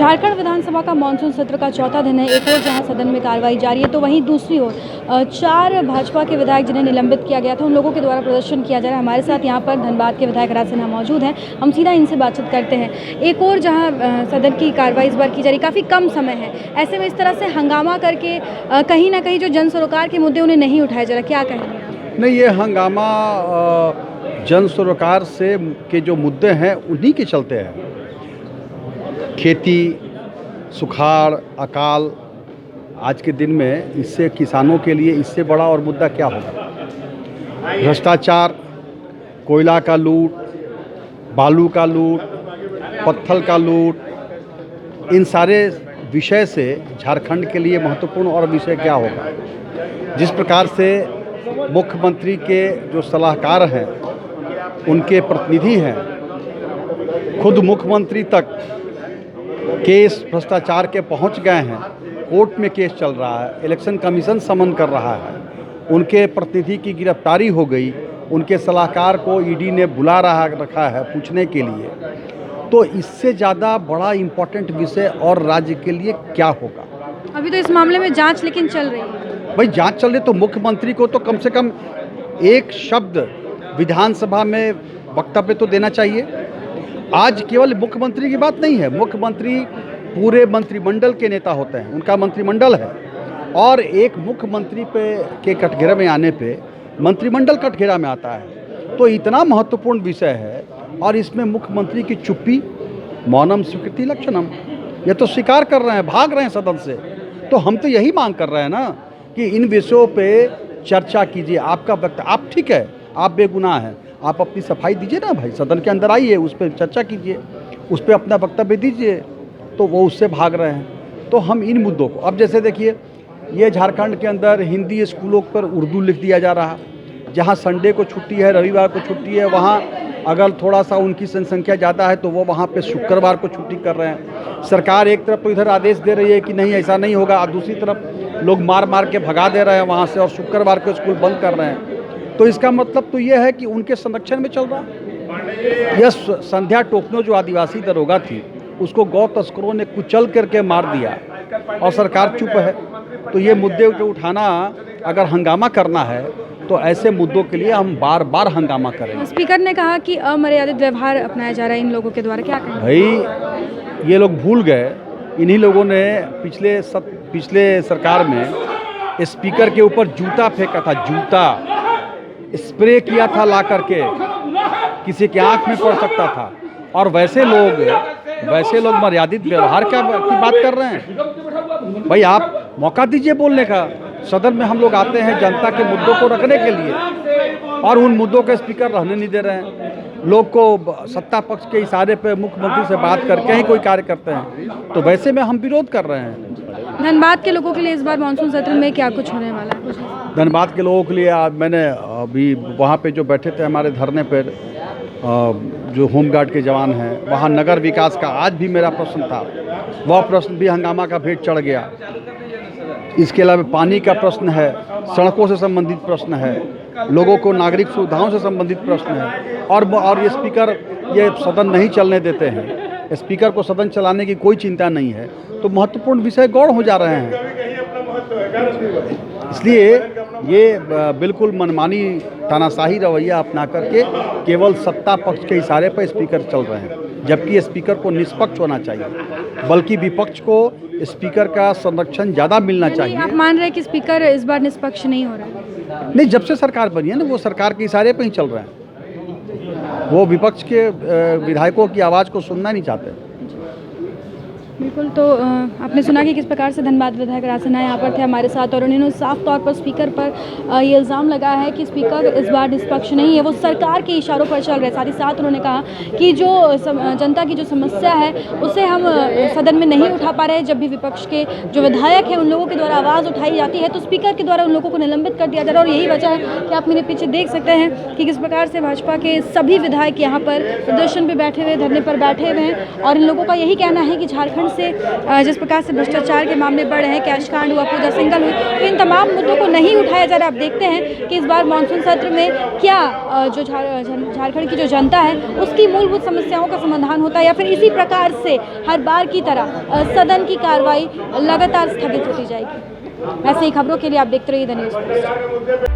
झारखंड विधानसभा का मानसून सत्र का चौथा दिन है। एक ओर जहां सदन में कार्रवाई जारी है तो वहीं दूसरी ओर 4 भाजपा के विधायक जिन्हें निलंबित किया गया था उन लोगों के द्वारा प्रदर्शन किया जा रहा है। हमारे साथ यहां पर धनबाद के विधायक राज सिन्हा मौजूद हैं, हम सीधा इनसे बातचीत करते हैं। एक और जहां सदन की कार्रवाई इस बार की जा रही, काफ़ी कम समय है, ऐसे में इस तरह से हंगामा करके कहीं ना कहीं जो जन सरोकार के मुद्दे उन्हें नहीं उठाया जा रहा, क्या कहेंगे? नहीं, ये हंगामा जन सरोकार से के जो मुद्दे हैं उन्हीं के चलते हैं। खेती, सुखाड़, अकाल, आज के दिन में इससे किसानों के लिए इससे बड़ा और मुद्दा क्या होगा? भ्रष्टाचार, कोयला का लूट, बालू का लूट, पत्थर का लूट, इन सारे विषय से झारखंड के लिए महत्वपूर्ण और विषय क्या होगा? जिस प्रकार से मुख्यमंत्री के जो सलाहकार हैं, उनके प्रतिनिधि हैं, खुद मुख्यमंत्री तक केस भ्रष्टाचार के पहुंच गए हैं, कोर्ट में केस चल रहा है, इलेक्शन कमीशन समन कर रहा है, उनके प्रतिनिधि की गिरफ्तारी हो गई, उनके सलाहकार को ईडी ने रखा है पूछने के लिए। तो इससे ज़्यादा बड़ा इम्पोर्टेंट विषय और राज्य के लिए क्या होगा? अभी तो इस मामले में जांच लेकिन चल रही है। भाई जांच चल रही तो मुख्यमंत्री को तो कम से कम एक शब्द विधानसभा में वक्तव्य तो देना चाहिए। आज केवल मुख्यमंत्री की बात नहीं है, मुख्यमंत्री पूरे मंत्रिमंडल के नेता होते हैं, उनका मंत्रिमंडल है, और एक मुख्यमंत्री के कटघरे में आने पे मंत्रिमंडल कटघरा में आता है। तो इतना महत्वपूर्ण विषय है और इसमें मुख्यमंत्री की चुप्पी, मौनम स्वीकृति लक्षणम, ये तो स्वीकार कर रहे हैं, भाग रहे हैं सदन से। तो हम तो यही मांग कर रहे हैं ना कि इन विषयों पे चर्चा कीजिए। आपका वक्त, आप ठीक है, आप बेगुनाह हैं, आप अपनी सफाई दीजिए ना भाई, सदन के अंदर आइए, उस पर चर्चा कीजिए, उस पर अपना वक्तव्य दीजिए। तो वो उससे भाग रहे हैं। तो हम इन मुद्दों को, अब जैसे देखिए, ये झारखंड के अंदर हिंदी स्कूलों पर उर्दू लिख दिया जा रहा, जहाँ संडे को छुट्टी है, रविवार को छुट्टी है, वहाँ अगर थोड़ा सा उनकी जनसंख्या ज़्यादा है तो वो वहाँ पे शुक्रवार को छुट्टी कर रहे हैं। सरकार एक तरफ तो इधर आदेश दे रही है कि नहीं ऐसा नहीं होगा, और दूसरी तरफ लोग मार मार के भगा दे रहे हैं वहाँ से और शुक्रवार को स्कूल बंद कर रहे हैं। तो इसका मतलब तो ये है कि उनके संरक्षण में चल रहा। यह संध्या टोकनो जो आदिवासी दरोगा थी, उसको गौ तस्करों ने कुचल करके मार दिया और सरकार चुप है। तो ये मुद्दे को उठाना, अगर हंगामा करना है तो ऐसे मुद्दों के लिए हम बार बार हंगामा करेंगे। स्पीकर ने कहा कि अमर्यादित व्यवहार अपनाया जा रहा है इन लोगों के द्वारा, क्या कहें? भाई ये लोग भूल गए, इन्हीं लोगों ने पिछले सरकार में स्पीकर के ऊपर जूता फेंका था, जूता स्प्रे किया था ला करके, किसी के आंख में पड़ सकता था। और वैसे लोग मर्यादित व्यवहार की बात कर रहे हैं। भाई आप मौका दीजिए बोलने का। सदन में हम लोग आते हैं जनता के मुद्दों को रखने के लिए, और उन मुद्दों के स्पीकर रहने नहीं दे रहे हैं। लोग को सत्ता पक्ष के इशारे पे मुख्यमंत्री से बात करके ही कोई कार्य करते हैं, तो वैसे में हम विरोध कर रहे हैं। धनबाद के लोगों के लिए इस बार मानसून सत्र में क्या कुछ होने वाला है? कुछ धनबाद के लोगों के लिए मैंने अभी वहाँ पे जो बैठे थे हमारे धरने पर, जो होमगार्ड के जवान हैं, वहाँ नगर विकास का आज भी मेरा प्रश्न था, वह प्रश्न भी हंगामा का भेंट चढ़ गया। इसके अलावा पानी का प्रश्न है, सड़कों से संबंधित प्रश्न है, लोगों को नागरिक सुविधाओं से संबंधित प्रश्न है, और ये स्पीकर ये सदन नहीं चलने देते हैं। स्पीकर को सदन चलाने की कोई चिंता नहीं है, तो महत्वपूर्ण विषय गौण हो जा रहे हैं। इसलिए ये बिल्कुल मनमानी तानाशाही रवैया अपना करके केवल सत्ता पक्ष के इशारे पर स्पीकर चल रहे हैं, जबकि स्पीकर को निष्पक्ष होना चाहिए, बल्कि विपक्ष को स्पीकर का संरक्षण ज़्यादा मिलना चाहिए। आप मान रहे हैं कि स्पीकर इस बार निष्पक्ष नहीं हो रहा है? नहीं, जब से सरकार बनी है ना, वो सरकार के इशारे पर ही चल रहे हैं। वो विपक्ष के विधायकों की आवाज़ को सुनना नहीं चाहते। बिल्कुल। तो आपने सुना कि किस प्रकार से धनबाद विधायक राज सिन्हा यहाँ पर थे हमारे साथ, और उन्होंने साफ तौर पर स्पीकर पर ये इल्ज़ाम लगाया है कि स्पीकर इस बार निष्पक्ष नहीं है, वो सरकार के इशारों पर चल रहे। साथ ही साथ उन्होंने कहा कि जो जनता की जो समस्या है उसे हम सदन में नहीं उठा पा रहे हैं। जब भी विपक्ष के जो विधायक हैं उन लोगों के द्वारा आवाज़ उठाई जाती है तो स्पीकर के द्वारा उन लोगों को निलंबित कर दिया जा रहा है। और यही वजह है कि आप मेरे पीछे देख सकते हैं कि किस प्रकार से भाजपा के सभी विधायक यहाँ पर प्रदर्शन पर बैठे हुए, धरने पर बैठे हुए हैं, और इन लोगों का यही कहना है कि झारखंड से जिस प्रकार से भ्रष्टाचार के मामले बढ़ रहे हैं, कैश कांड हुआ, पूजा सिंघल हुई, तो इन तमाम मुद्दों को नहीं उठाया जा रहा। आप देखते हैं कि इस बार मानसून सत्र में क्या जो झारखंड की जो जनता है उसकी मूलभूत समस्याओं का समाधान होता है, या फिर इसी प्रकार से हर बार की तरह सदन की कार्रवाई लगातार स्थगित होती जाएगी। ऐसे ही खबरों के लिए आप देखते रहिए द न्यूज़।